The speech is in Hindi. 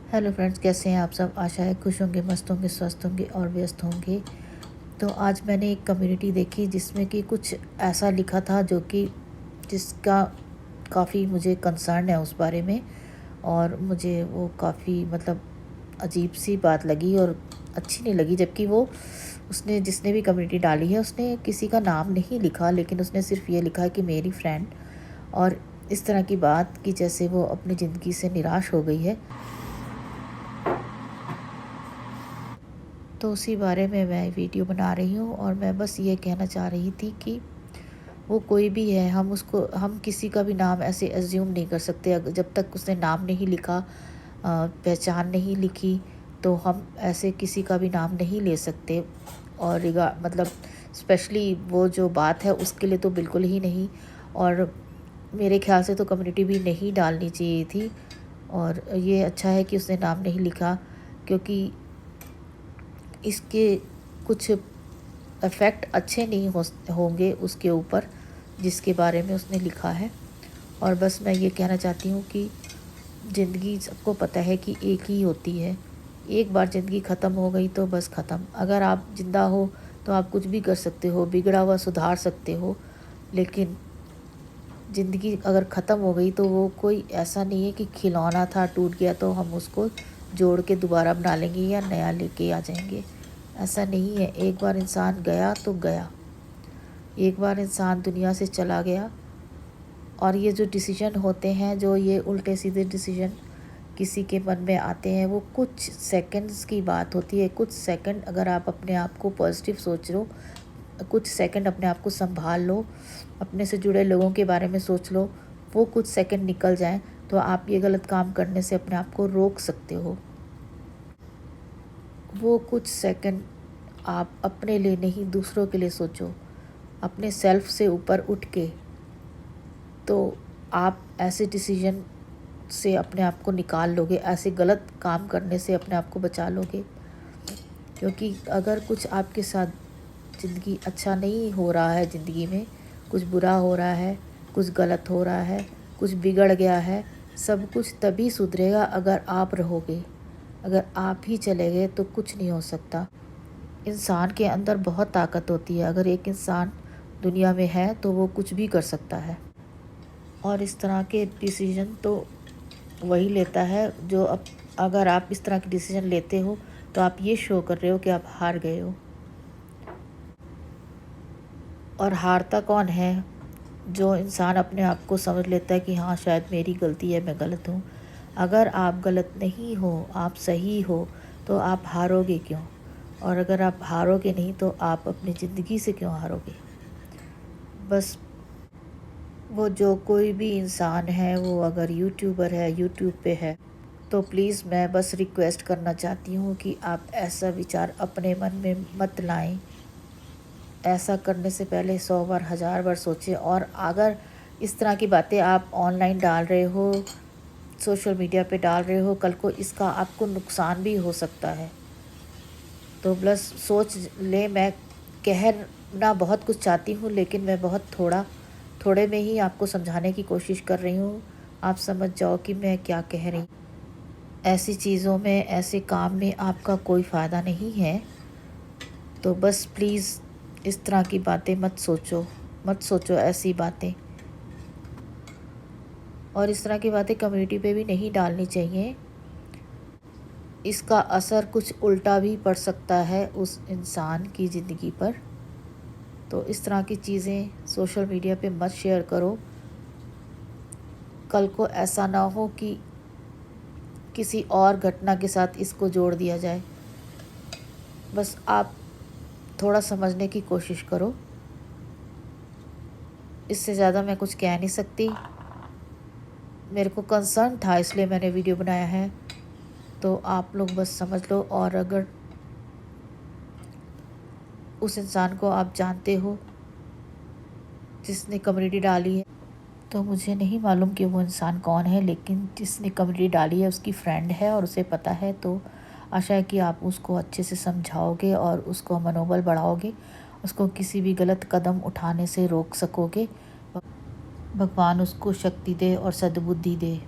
हेलो फ्रेंड्स, कैसे हैं आप सब। आशा है खुश होंगे, मस्त होंगे, स्वस्थ होंगे और व्यस्त होंगे। तो आज मैंने एक कम्युनिटी देखी जिसमें कि कुछ ऐसा लिखा था जो कि जिसका काफ़ी मुझे कंसर्न है उस बारे में। और मुझे वो काफ़ी मतलब अजीब सी बात लगी और अच्छी नहीं लगी। जबकि वो उसने जिसने भी कम्युनिटी डाली है उसने किसी का नाम नहीं लिखा, लेकिन उसने सिर्फ ये लिखा है कि मेरी फ्रेंड, और इस तरह की बात कि जैसे वो अपनी ज़िंदगी से निराश हो गई है। तो उसी बारे में मैं वीडियो बना रही हूँ और मैं बस ये कहना चाह रही थी कि वो कोई भी है, हम किसी का भी नाम ऐसे एज्यूम नहीं कर सकते। जब तक उसने नाम नहीं लिखा, पहचान नहीं लिखी, तो हम ऐसे किसी का भी नाम नहीं ले सकते। और मतलब स्पेशली वो जो बात है उसके लिए तो बिल्कुल ही नहीं। और मेरे ख्याल से तो कम्युनिटी भी नहीं डालनी चाहिए थी। और ये अच्छा है कि उसने नाम नहीं लिखा, क्योंकि इसके कुछ इफ़ेक्ट अच्छे नहीं होंगे उसके ऊपर जिसके बारे में उसने लिखा है। और बस मैं ये कहना चाहती हूँ कि ज़िंदगी सबको पता है कि एक ही होती है। एक बार ज़िंदगी ख़त्म हो गई तो बस ख़त्म। अगर आप ज़िंदा हो तो आप कुछ भी कर सकते हो, बिगड़ा हुआ सुधार सकते हो। लेकिन ज़िंदगी अगर ख़त्म हो गई तो वो कोई ऐसा नहीं है कि खिलौना था टूट गया तो हम उसको जोड़ के दोबारा बना लेंगे या नया लेके आ जाएंगे। ऐसा नहीं है। एक बार इंसान गया तो गया। एक बार इंसान दुनिया से चला गया। और ये जो डिसीजन होते हैं, जो ये उल्टे सीधे डिसीजन किसी के मन में आते हैं, वो कुछ सेकंड्स की बात होती है। कुछ सेकंड अगर आप अपने आप को पॉजिटिव सोच लो, कुछ सेकंड अपने आप को संभाल लो, अपने से जुड़े लोगों के बारे में सोच लो, वो कुछ सेकंड निकल जाएं तो आप ये गलत काम करने से अपने आप को रोक सकते हो। वो कुछ सेकंड आप अपने लिए नहीं, दूसरों के लिए सोचो। अपने सेल्फ से ऊपर उठ के तो आप ऐसे डिसीजन से अपने आप को निकाल लोगे, ऐसे गलत काम करने से अपने आप को बचा लोगे। क्योंकि अगर कुछ आपके साथ ज़िंदगी अच्छा नहीं हो रहा है, ज़िंदगी में कुछ बुरा हो रहा है, कुछ गलत हो रहा है, कुछ बिगड़ गया है, सब कुछ तभी सुधरेगा अगर आप रहोगे। अगर आप ही चले गए तो कुछ नहीं हो सकता। इंसान के अंदर बहुत ताकत होती है। अगर एक इंसान दुनिया में है तो वो कुछ भी कर सकता है। और इस तरह के डिसीजन तो वही लेता है जो अगर आप इस तरह के डिसीजन लेते हो तो आप ये शो कर रहे हो कि आप हार गए हो। और हारता कौन है? जो इंसान अपने आप को समझ लेता है कि हाँ, शायद मेरी गलती है, मैं गलत हूँ। अगर आप गलत नहीं हो, आप सही हो, तो आप हारोगे क्यों? और अगर आप हारोगे नहीं तो आप अपनी ज़िंदगी से क्यों हारोगे? बस वो जो कोई भी इंसान है, वो अगर यूट्यूबर है, यूट्यूब पे है, तो प्लीज़ मैं बस रिक्वेस्ट करना चाहती हूँ कि आप ऐसा विचार अपने मन में मत लाएं। ऐसा करने से पहले 100 बार, 1000 बार सोचें। और अगर इस तरह की बातें आप ऑनलाइन डाल रहे हो, सोशल मीडिया पे डाल रहे हो, कल को इसका आपको नुकसान भी हो सकता है। तो बस सोच ले। मैं कहना बहुत कुछ चाहती हूँ, लेकिन मैं बहुत थोड़े में ही आपको समझाने की कोशिश कर रही हूँ। आप समझ जाओ कि मैं क्या कह रही हूँ। ऐसी चीज़ों में, ऐसे काम में आपका कोई फ़ायदा नहीं है। तो बस प्लीज़ इस तरह की बातें मत सोचो ऐसी बातें। और इस तरह की बातें कम्युनिटी पे भी नहीं डालनी चाहिए। इसका असर कुछ उल्टा भी पड़ सकता है उस इंसान की ज़िंदगी पर। तो इस तरह की चीज़ें सोशल मीडिया पे मत शेयर करो। कल को ऐसा ना हो कि किसी और घटना के साथ इसको जोड़ दिया जाए। बस आप थोड़ा समझने की कोशिश करो। इससे ज़्यादा मैं कुछ कह नहीं सकती। मेरे को कंसर्न था इसलिए मैंने वीडियो बनाया है। तो आप लोग बस समझ लो। और अगर उस इंसान को आप जानते हो जिसने कम्युनिटी डाली है, तो मुझे नहीं मालूम कि वो इंसान कौन है, लेकिन जिसने कम्युनिटी डाली है उसकी फ्रेंड है और उसे पता है। तो आशा है कि आप उसको अच्छे से समझाओगे और उसको मनोबल बढ़ाओगे, उसको किसी भी गलत कदम उठाने से रोक सकोगे। भगवान उसको शक्ति दे और सद्बुद्धि दे।